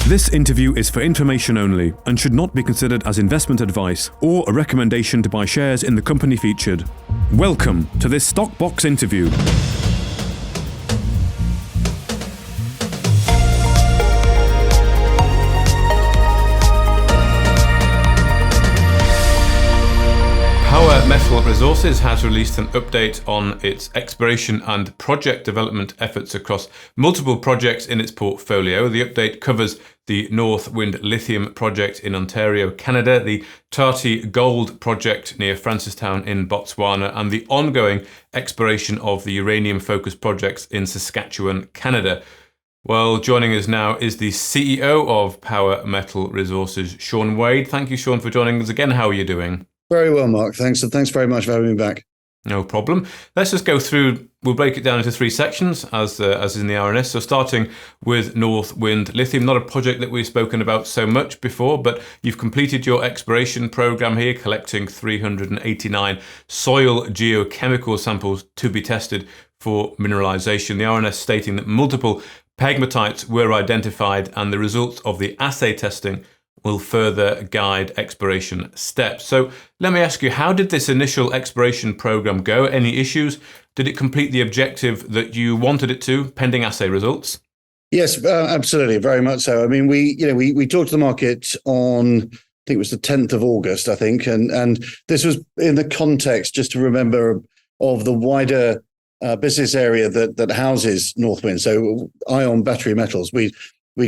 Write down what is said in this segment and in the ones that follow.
This interview is for information only and should not be considered as investment advice or a recommendation to buy shares in the company featured. Welcome to this Stock Box interview. Power Metal Resources has released an update on its exploration and project development efforts across multiple projects in its portfolio. The update covers the Northwind Lithium project in Ontario, Canada, the Tati Gold Project near Francistown in Botswana, and the ongoing exploration of the uranium-focused projects in Saskatchewan, Canada. Well, joining us now is the CEO of Power Metal Resources, Sean Wade. Thank you, Sean, for joining us again. How are you doing? Very well, Mark. Thanks. And thanks very much for having me back. No problem. Let's just go through, we'll break it down into three sections as in the RNS. So starting with Northwind Lithium, not a project that we've spoken about so much before, but you've completed your exploration program here, collecting 389 soil geochemical samples to be tested for mineralization. The RNS stating that multiple pegmatites were identified and the results of the assay testing will further guide exploration steps. So let me ask you, how did this initial exploration program go? Any issues? Did it complete the objective that you wanted it to, pending assay results? Yes, absolutely, very much so. I mean, we talked to the market on, I think it was the 10th of August, I think, and this was in the context, just to remember, of the wider business area that houses Northwind. So ion battery metals. We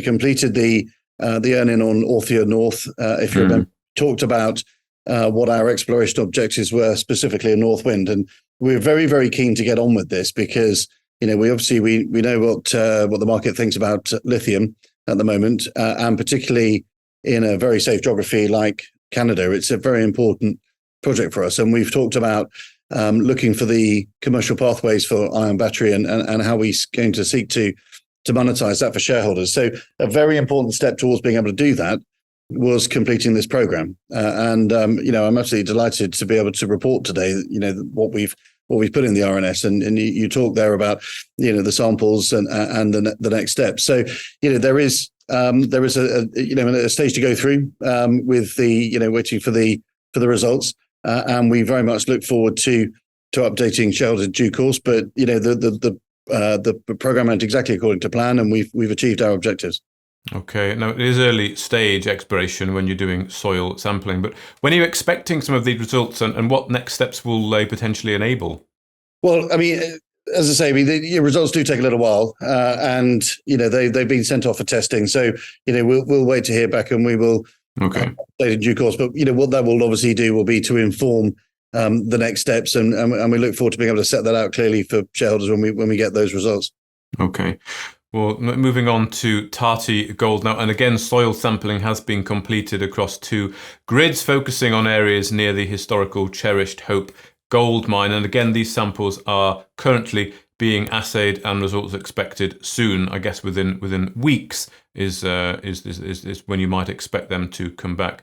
completed the earning on Orthia North, if you remember, talked about what our exploration objectives were specifically in Northwind, and we're very, very keen to get on with this because we know what the market thinks about lithium at the moment, and particularly in a very safe geography like Canada, it's a very important project for us. And we've talked about looking for the commercial pathways for ion battery and how we're going to seek to monetize that for shareholders. So a very important step towards being able to do that was completing this program. I'm absolutely delighted to be able to report today, what we've put in the RNS. And you talk there about, the samples and the next steps. So, there is a stage to go through with the, waiting for the results. And we very much look forward to updating shareholders in due course. But, the program went exactly according to plan, and we've achieved our objectives. Okay. Now, it is early stage exploration when you're doing soil sampling, but when are you expecting some of these results, and what next steps will they potentially enable? Well, I mean, as I say, the results do take a little while, and they've been sent off for testing. So we'll wait to hear back, and we will update in due course. But what that will obviously do will be to inform the next steps, and we look forward to being able to set that out clearly for shareholders when we get those results. Okay. Well, moving on to Tati Gold now, and again, soil sampling has been completed across 2 grids, focusing on areas near the historical Cherished Hope gold mine. And again, these samples are currently being assayed, and results expected soon. I guess within weeks is when you might expect them to come back.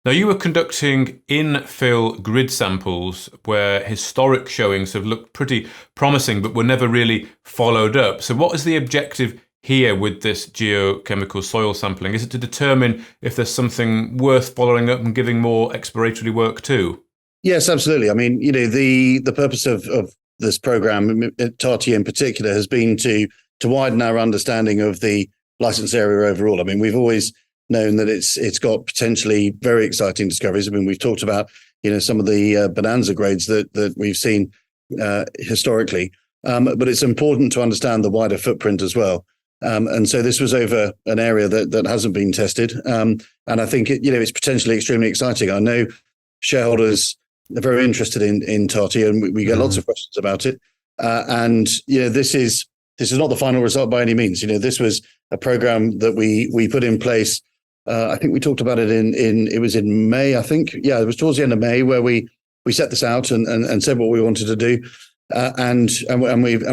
Now, you were conducting infill grid samples where historic showings have looked pretty promising, but were never really followed up. So what is the objective here with this geochemical soil sampling? Is it to determine if there's something worth following up and giving more exploratory work to? Yes, absolutely. I mean, the purpose of this program, Tati in particular, has been to widen our understanding of the license area overall. I mean, we've always known that it's got potentially very exciting discoveries. I mean, we've talked about some of the bonanza grades that we've seen historically, but it's important to understand the wider footprint as well. And so this was over an area that hasn't been tested, and I think it's potentially extremely exciting. I know shareholders are very interested in Tati, and we get lots of questions about it. And this is not the final result by any means. This was a program that we put in place. I think we talked about it it was in May, I think. Yeah, it was towards the end of May where we set this out and said what we wanted to do, and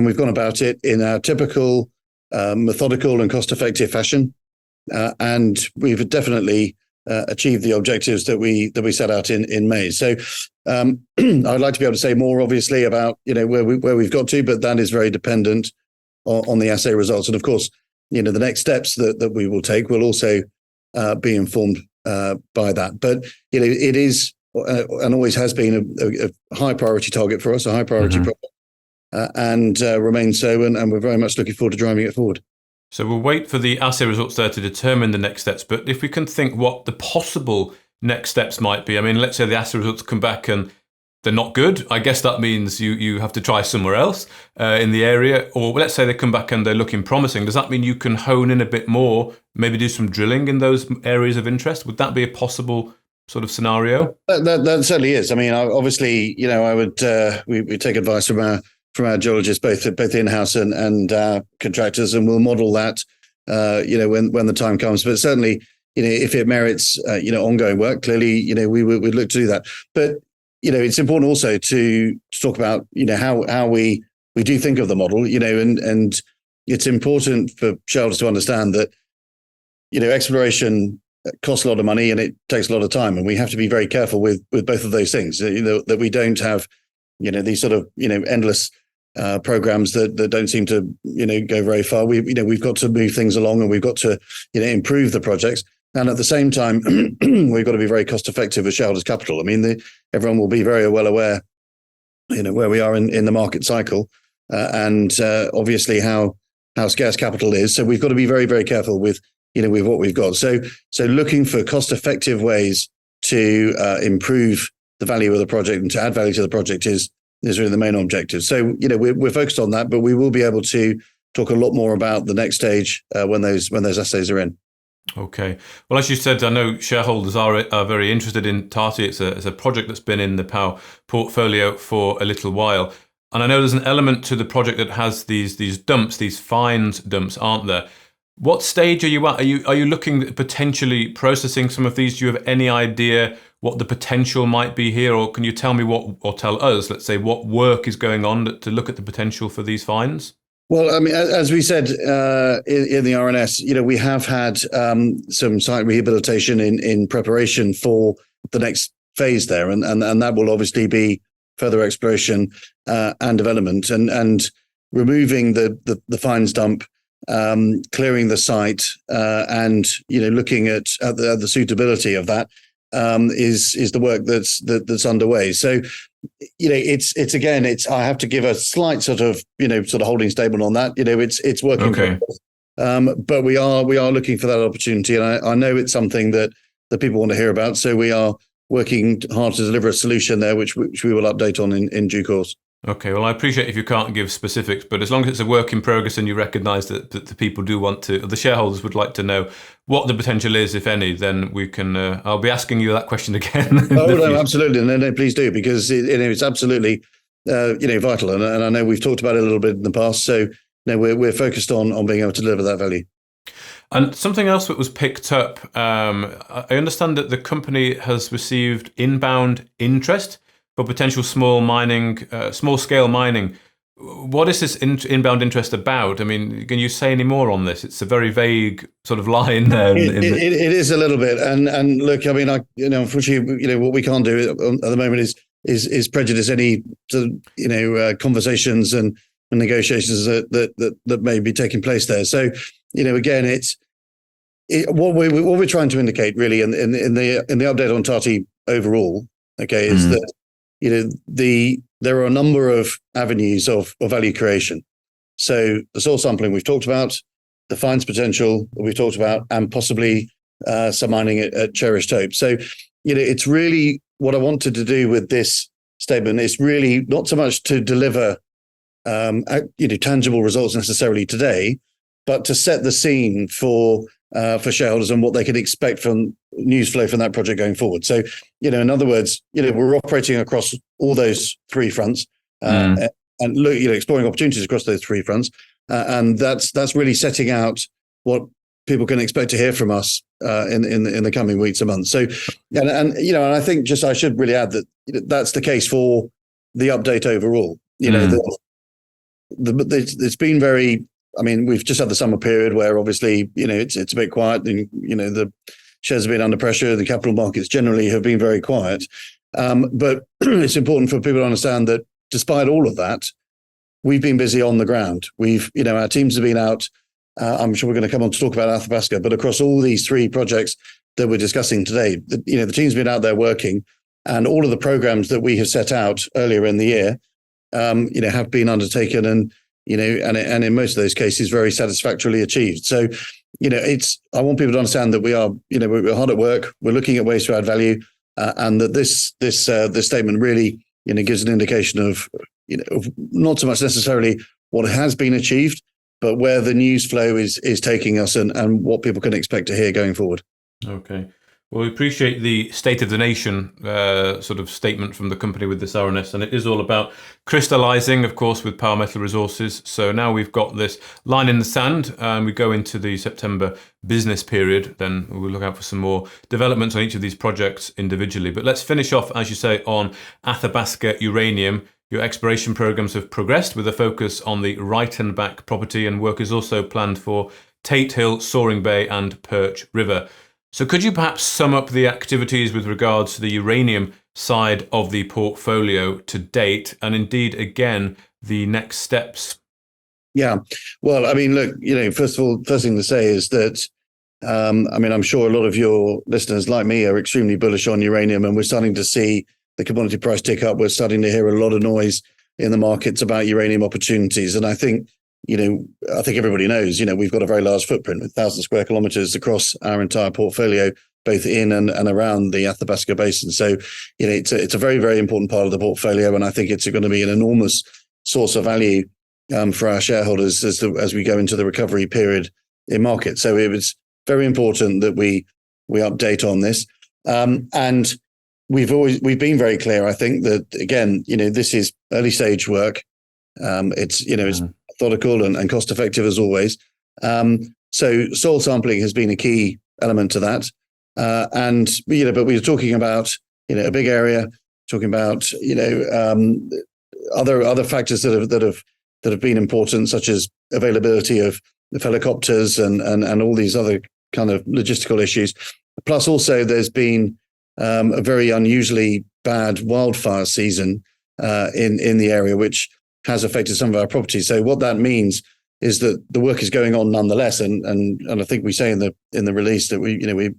we've gone about it in our typical methodical and cost-effective fashion, and we've definitely achieved the objectives that we set out in May. So I'd like to be able to say more, obviously, about where we've got to, but that is very dependent on the assay results. And of course, the next steps that we will take will also be informed by that. But it is and always has been a high priority target for us, a high priority project, and remains so. And we're very much looking forward to driving it forward. So we'll wait for the assay results there to determine the next steps. But if we can think what the possible next steps might be, I mean, let's say the assay results come back and they're not good. I guess that means you have to try somewhere else in the area. Or let's say they come back and they're looking promising. Does that mean you can hone in a bit more, maybe do some drilling in those areas of interest? Would that be a possible sort of scenario? That certainly is. I mean, obviously, I would we take advice from our geologists, both in-house and contractors, and we'll model that, when the time comes. But certainly, if it merits, ongoing work, clearly, we'd look to do that. But it's important also to talk about, how we do think of the model, and it's important for shareholders to understand that, exploration costs a lot of money and it takes a lot of time, and we have to be very careful with both of those things. That we don't have, these sort of endless programs that don't seem to go very far. We've got to move things along, and we've got to improve the projects. And at the same time, we've got to be very cost effective with shareholders' capital. I mean, everyone will be very well aware, where we are in the market cycle, and obviously how scarce capital is. So we've got to be very, very careful with what we've got. So looking for cost effective ways to improve the value of the project and to add value to the project is really the main objective. So we're focused on that, but we will be able to talk a lot more about the next stage when those assays are in. Okay. Well, as you said, I know shareholders are very interested in Tati. It's a project that's been in the POW portfolio for a little while. And I know there's an element to the project that has these dumps, these fines dumps, aren't there? What stage are you at? Are you looking at potentially processing some of these? Do you have any idea what the potential might be here? Or can you tell me or tell us, let's say, what work is going on to look at the potential for these fines? Well, I mean, as we said in the RNS, we have had some site rehabilitation in preparation for the next phase there, and that will obviously be further exploration and development, and removing the fines dump, clearing the site, and looking at the suitability of that is the work that's underway. So. It's I have to give a slight sort of holding statement on that. It's working. Okay. But we are looking for that opportunity, and I know it's something that people want to hear about. So we are working hard to deliver a solution there, which we will update on in due course. Okay, well, I appreciate if you can't give specifics, but as long as it's a work in progress and you recognise that the people do want to, the shareholders would like to know what the potential is, if any, then we can. I'll be asking you that question again. No, absolutely, no, please do, because it's absolutely vital, and I know we've talked about it a little bit in the past. So we're focused on being able to deliver that value. And something else that was picked up, I understand that the company has received inbound interest for potential small scale mining. What is this inbound interest about? I mean, can you say any more on this? It's a very vague sort of line there. It is a little bit, and look, I mean, unfortunately, what we can't do at the moment is prejudice any conversations and negotiations that may be taking place there. So, again, what we're trying to indicate really in the update on Tati overall, okay, is that there are a number of avenues of value creation. So the soil sampling we've talked about, the fines potential that we've talked about, and possibly some mining at Cherished Hope. So, it's really what I wanted to do with this statement is really not so much to deliver tangible results necessarily today, but to set the scene for shareholders and what they can expect from news flow from that project going forward. So, in other words, we're operating across all those three fronts and exploring opportunities across those three fronts, and that's really setting out what people can expect to hear from us in the coming weeks and months. So, and I think I should really add that that's the case for the update overall. It's been very. I mean, we've just had the summer period where obviously, it's a bit quiet, and, the shares have been under pressure. The capital markets generally have been very quiet. But it's important for people to understand that despite all of that, we've been busy on the ground. Our teams have been out I'm sure we're going to come on to talk about Athabasca, but across all these 3 projects that we're discussing today, the team's been out there working, and all of the programs that we have set out earlier in the year, have been undertaken and in most of those cases very satisfactorily achieved. So, I want people to understand that we are, we're hard at work. We're looking at ways to add value, and that this statement really, gives an indication of not so much necessarily what has been achieved, but where the news flow is taking us and what people can expect to hear going forward. Okay. Well, we appreciate the state of the nation sort of statement from the company with this RNS, and it is all about crystallising, of course, with Power Metal Resources. So now we've got this line in the sand, and we go into the September business period. Then we'll look out for some more developments on each of these projects individually. But let's finish off, as you say, on Athabasca Uranium. Your exploration programs have progressed with a focus on the Reichenbach property, and work is also planned for Tate Hill, Soaring Bay, and Perch River. So could you perhaps sum up the activities with regards to the uranium side of the portfolio to date, and indeed, again, the next steps? Yeah. Well, I mean, look, first thing to say is that, I'm sure a lot of your listeners like me are extremely bullish on uranium, and we're starting to see the commodity price tick up. We're starting to hear a lot of noise in the markets about uranium opportunities. And I think everybody knows, we've got a very large footprint with 1,000 square kilometers across our entire portfolio, both in and around the Athabasca Basin. So, it's a very, very important part of the portfolio. And I think it's going to be an enormous source of value for our shareholders as we go into the recovery period in market. So it was very important that we update on this. And we've been very clear, I think, that, again, this is early stage work. It's methodical and cost effective as always. So soil sampling has been a key element to that. But we were talking about, a big area, talking about, other factors that have been important, such as availability of helicopters and all these other kind of logistical issues. Plus also there's been a very unusually bad wildfire season in the area, which has affected some of our properties. So what that means is that the work is going on nonetheless, and I think we say in the release that we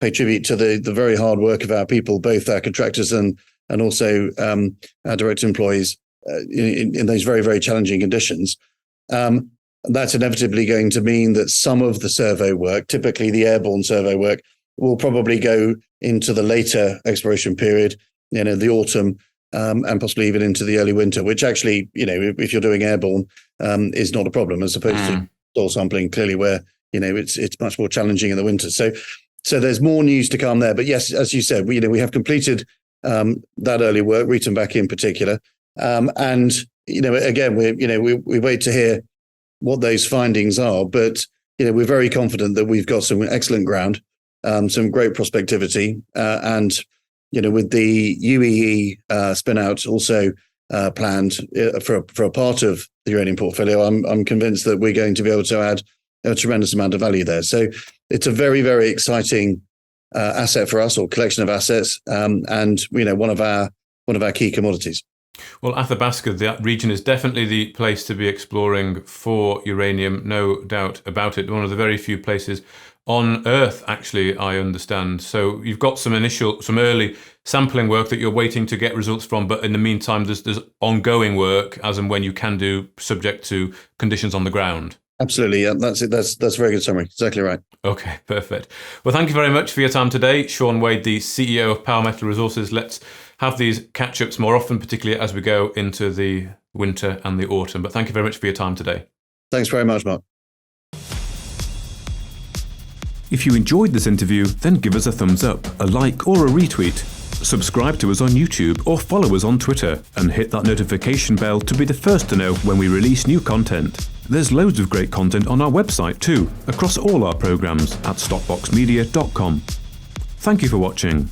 pay tribute to the very hard work of our people, both our contractors and also our direct employees in those very, very challenging conditions. That's inevitably going to mean that some of the survey work, typically the airborne survey work, will probably go into the later exploration period, the autumn, and possibly even into the early winter, which actually, if you're doing airborne, is not a problem, as opposed to soil sampling, clearly, where, it's much more challenging in the winter. So there's more news to come there. But yes, as you said, we have completed that early work, Reichenbach in particular. And, again, we wait to hear what those findings are. But, we're very confident that we've got some excellent ground, some great prospectivity, and with the UEE spin out also planned for a part of the uranium portfolio, I'm convinced that we're going to be able to add a tremendous amount of value there. So it's a very, very exciting asset for us, or collection of assets, and one of our key commodities. Well, Athabasca, that region is definitely the place to be exploring for uranium, no doubt about it. One of the very few places on Earth, actually, I understand. So you've got some early sampling work that you're waiting to get results from, but in the meantime, there's ongoing work as and when you can do, subject to conditions on the ground. Absolutely, yeah, that's it. That's a very good summary. Exactly right. Okay, perfect. Well, thank you very much for your time today, Sean Wade, the CEO of Power Metal Resources. Let's have these catch-ups more often, particularly as we go into the winter and the autumn. But thank you very much for your time today. Thanks very much, Mark. If you enjoyed this interview, then give us a thumbs up, a like or a retweet. Subscribe to us on YouTube or follow us on Twitter, and hit that notification bell to be the first to know when we release new content. There's loads of great content on our website too, across all our programs at stockboxmedia.com. Thank you for watching.